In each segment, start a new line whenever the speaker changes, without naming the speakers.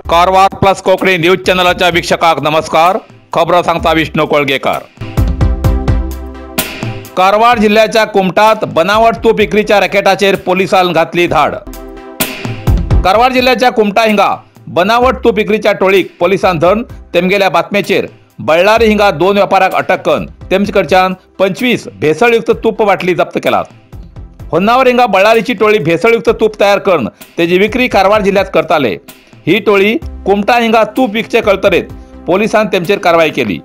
Karwar plus Konkani news चॅनलच्या वीक्षकांक नमस्कार. खबरो सांगता विष्णू कोळगेकर. कारवार जिल्ह्याच्या कुमटात बनावट तूप विक्रीच्या रॅकेटाचेर पोलिसांनी घातली धाड. कारवार जिल्ह्याच्या कुमटा हिंगा बनावट तूप विक्रीच्या टोळीक पोलिसांनी धरून तेमगेल्या बातमेचेर बळ्ळारी हिंगा 2 व्यापाऱ्यांक अटक करून तेमचे कडच्यान 25 भेसळयुक्त तूप बाटली जप्त केल्यात. होन्नावर हिंगा बळ्ळारीची टोळी भेसळयुक्त तूप तयार करून तेजी विक्री कारवार जिल्ह्यात करताले. ही टोळी कुमटा हिंगा तूप विकचे कळतरेत पोलिसांनी तेमचेर कारवाई केली.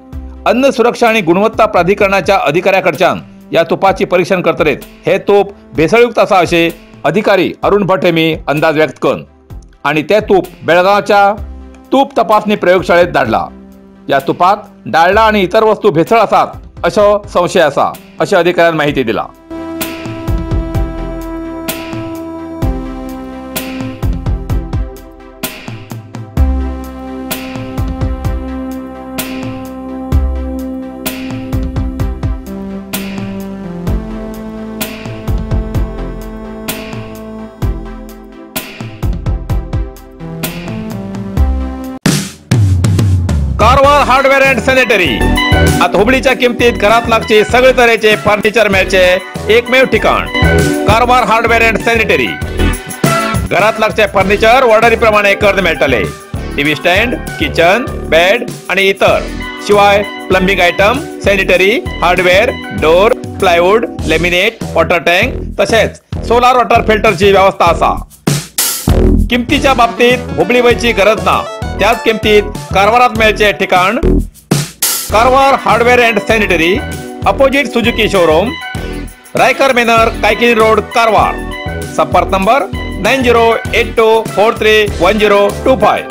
अन्न सुरक्षा आणि गुणवत्ता प्राधिकरणाच्या अधिकाऱ्याकडच्यान या तुपाची परीक्षण करतरेत हे तूप भेसळयुक्त असा असे अधिकारी अरुण भट हेमी अंदाज व्यक्त करून आणि ते तूप बेळगावच्या तूप तपासणी प्रयोगशाळेत धाडला. या तुपात डाळडा आणि इतर वस्तू भेसळ आसात असो संशय असा अशा अधिकाऱ्यान माहिती दिला. कारवार हार्डवेअर अँड सॅनिटरी आता हुबळीच्या किमतीत घरात लागचे सगळे तऱ्हेचे फर्निचर मेळचे एकमेव ठिकाण कारवार हार्डवेअर अँड सॅनिटरी. घरात लागचे फर्निचर ऑर्डरी प्रमाणे कर्ज मेळटले. टीव्ही स्टँड, किचन, बेड आणि इतर शिवाय plumbing item, sanitary, hardware, door, plywood, laminate, water tank तसेच सोलार वॉटर फिल्टरची व्यवस्था असा. किमतीच्या बाबतीत हुबळी वयची गरज ना. त्याच किमतीत कारवारात मेळचे ठिकाण Karwar hardware and sanitary, opposite Suzuki showroom, Raikar manor, Kaikini road, Karwar. संपर्क नंबर 9082431025.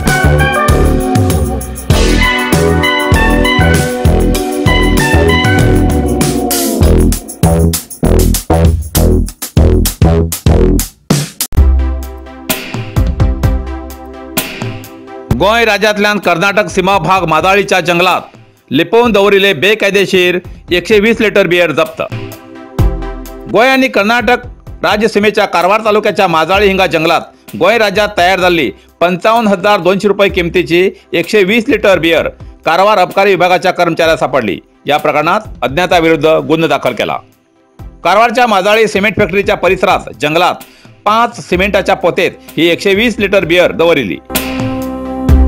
गोंय राज्यांतल्यान कर्नाटक सीमा भाग मादाळीच्या जंगलात लिपोवन दवरिले बेकायदेशीर 120 लिटर बियर जप्त. गोंय आणि कर्नाटक राज्य सीमेच्या कारवार तालुक्याच्या माजाळी हिंगा जंगलात गोंय राज्यात तयार झालेली 55,200 रुपये किमतीची 120 लिटर बियर कारवार अबकारी विभागाच्या कर्मचाऱ्याला सापडली. या प्रकरणात अज्ञाताविरुद्ध गुन्हा दाखल केला. कारवारच्या माजाळी सिमेंट फॅक्टरीच्या परिसरात जंगलात 5 सिमेंटाच्या पोतेत ही 120 लिटर बियर दवरिली.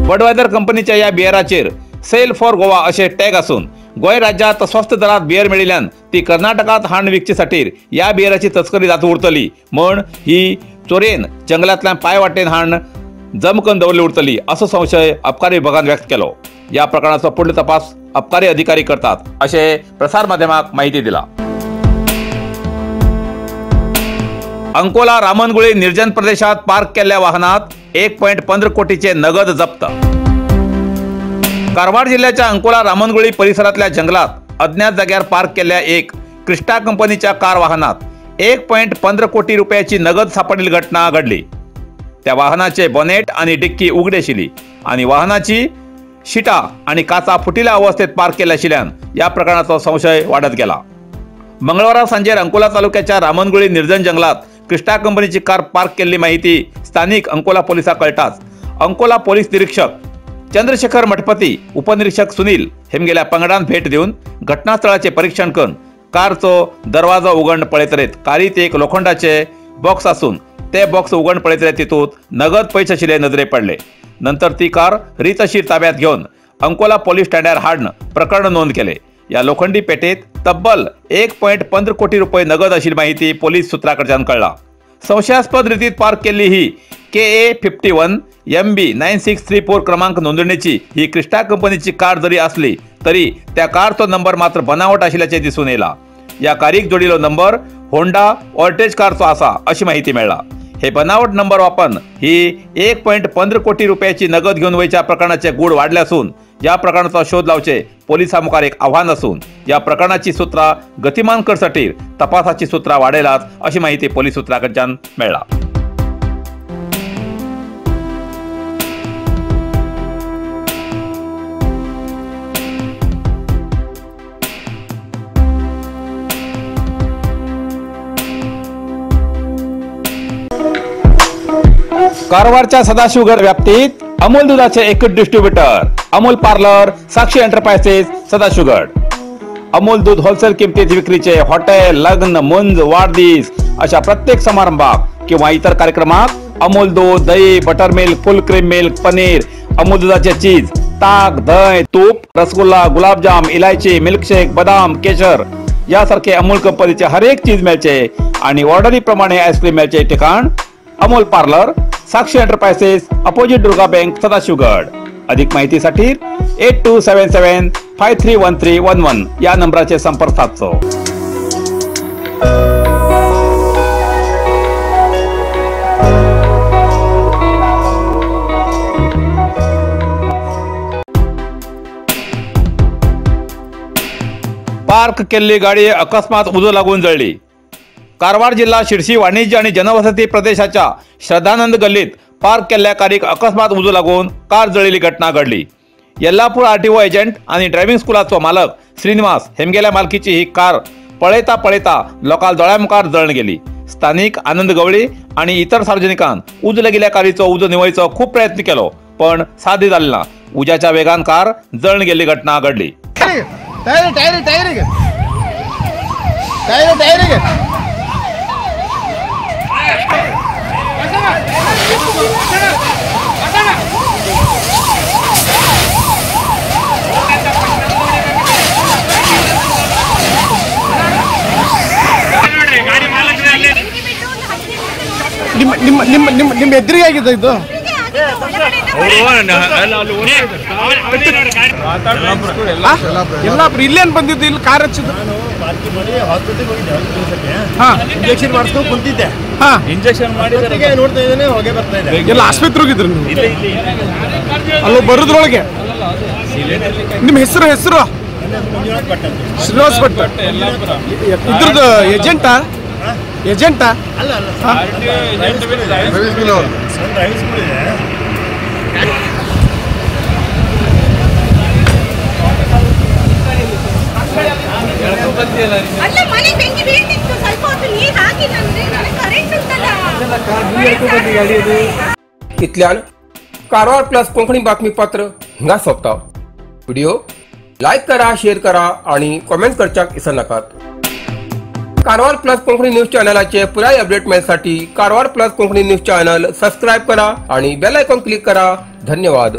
बडवायझर कंपनीच्या या बियराचेर सेल फॉर गोवा असे टॅग असून गोंय राज्यात स्वस्त दरात बियर मेळिल्ल्यान ती कर्नाटकात हाण विकचेसाठी या बियराची तस्करी जातू उरतली म्हण ही चोरेन जंगलातल्यान पाय वाटेन हाण जमकन दवरली उरतली असो संशय अबकारी विभागान व्यक्त केलो. या प्रकरणाचो पुढील तपास अबकारी अधिकारी करतात असे प्रसार माध्यमाक माहिती दिला. अंकोला रामनगुळी निर्जन प्रदेशात पार्क केलेल्या वाहनात 1.15 कोटीचे नगद जप्त. कारवार जिल्ह्याच्या अंकोला रामनगुळी परिसरातल्या जंगलात अज्ञात जाग्यावर पार्क केलेल्या एक क्रिस्टा कंपनीच्या कार वाहनात 1.15 कोटी रुपयाची नगद सापडलेली घटना घडली. त्या वाहनाचे बॉनेट आणि डिक्की उघडे आशिल्ली आणि वाहनाची शिटा आणि काचा फुटिल्या अवस्थेत पार्क केल्या आशिल्ल्यान या प्रकरणाचा संशय वाढत गेला. मंगळवारा सांजे अंकोला तालुक्याच्या रामनगुळी निर्जन जंगलात क्रिस्टा कंपनीची कार पार्क केलेली माहिती स्थानिक अंकोला पोलिसांक कळताच अंकोला पोलीस निरीक्षक चंद्रशेखर मठपती, उपनिरीक्षक सुनील हेमगेल्या पंगडान भेट देऊन घटनास्थळाचे परीक्षण करून कारचो दरवाजो उघड पळयतरेत कारीत एक लोखंडाचे बॉक्स असून ते बॉक्स उघड पळयतरे तितूंत नगद पैसे आशिल्ले नजरे पडले. नंतर ती कार रितशीर ताब्यात घेऊन अंकोला पोलीस ठाण्यार हाडून प्रकरण नोंद केले. या लोखंडी पेटेत तब्बल 1.15 कोटी रुपये नगद आशिल्ली माहिती पोलीस सूत्राकडच्यान कळला. संशयास्पद रीतीत पार्क केलेली ही KA 51 MB 9634 क्रमांक नोंदणीची ही क्रिस्टा कंपनीची कार जरी असली तरी त्या कारचो नंबर मात्र बनावट आशिल्ल्याचे दिसून येला. या कारीक जोडिल्लो नंबर होंडा ऑल्टेज कारचो आसा अशी माहिती मेळ्ळा. हे बनावट नंबर वापरून ही 1.15 कोटी रुपयाची नगद घेऊन वयच्या प्रकरणाचे गूढ वाढले असून या प्रकरणाचा शोध लावचे पोलिसां मुखार एक आव्हान असून या प्रकरणाची सूत्रा गतिमान करसाठी तपासाची सूत्रा वाडयलात अशी माहिती पोलीस सूत्राकडच्यान मेळ्ळा. कारवारच्या सदाशिवगड व्याप्तीत अमूल दुधाचे एकच distributor Amul parlour, Sakshi enterprises, Sadashivgad. Amul दूध होलसेल किमतीत विक्रीचे हॉटेल, लग्न, मुंज, वाढदिवस अशा प्रत्येक समारंभात किंवा इतर कार्यक्रमात अमूल दूध, दही, बटर मिल्क, फुल क्रीम मिल्क, पनीर, अमूल दुधाचे चीज, ताक, दही, तूप, रसगुल्ला, गुलाबजाम, इलायची, मिल्कशेक, बदाम, केशर यासारखे अमूल कंपनीचे हर एक चीज मिळते आणि ऑर्डरी प्रमाणे आईस्क्रीम मिळते ठिकाण Amul parlour, Sakshi enterprises, opposite Durga bank, Sadashivgad. अधिक माहितीसाठी 8277531311 या नंबराचे संपर्क साधतो। पार्क केलेली गाडी अकस्मात उजो लागून जळली। कारवार जिल्हा शिरसी वाणिज्य आणि जनवसती प्रदेशाच्या श्रद्धानंद गल्लीत पार्क केलेल्या कारक अकस्मात उजो लागून कार जळलेली घटना घडली। यल्लापूर आरटीओ एजंट आणि ड्रायव्हिंग स्कूलाचो मालक श्रीनिवास हेमगेल्या मालकीची ही कार पळयता पळयता लोकांक दोळ्यामुखार जळून गेली। स्थानिक आनंद गवळी आणि इतर सार्वजनिकांन उज लागिल्ल्या कारचो उजो निवळचो खूप प्रयत्न केलो पण साध्य जालें ना। उज्याच्या वेगान कार जळून गेल्ली घटना घडली।
ನಿಮ್ಮ ಎದುರಿಗೆ ಆಗಿದೆ ಇದು ಎಲ್ಲಾಪುರ ಇಲ್ಲೇನು ಬಂದಿದ್ದು ಇಲ್ಲಿ ಕಾರ್ ಹಚ್ಚಿದ್ದು ಇಂಜೆಕ್ಷನ್ ಮಾಡಿಸ್ಕೊಂಡು ಕುಂತಿದ್ದೆ ಇಂಜೆಕ್ಷನ್ ಮಾಡಿ ನೋಡ್ತಾ ಇದ್ದೇನೆ ಹೊಗೆ ಬರ್ತಾ ಇದೆ ಎಲ್ಲ ಆಸ್ಪತ್ರೆ ಹೋಗಿದ್ರು ನೀವು ಅಲ್ಲೋ ಬರೋದ್ರೊಳಗೆ ನಿಮ್ಮ ಹೆಸರು ಶ್ರೀನಿವಾಸ್ ಭಟ್ ಇದ್ರದ್ದು ಏಜೆಂಟಾ ಅಲ್ಲ
इतल्यान कारवार प्लस कोंकणी बातमीपत्र हिंगा सोंपता। व्हिडिओ लाईक करा, शेअर करा आणि कमेंट करच्याक विसरू नाकात। कारवार प्लस कोंकणी न्यूज चॅनलाचे पुराय अपडेट मिळण्यासाठी Karwar plus Konkani news channel subscribe करा आणि बेल आयकॉन क्लिक करा। धन्यवाद।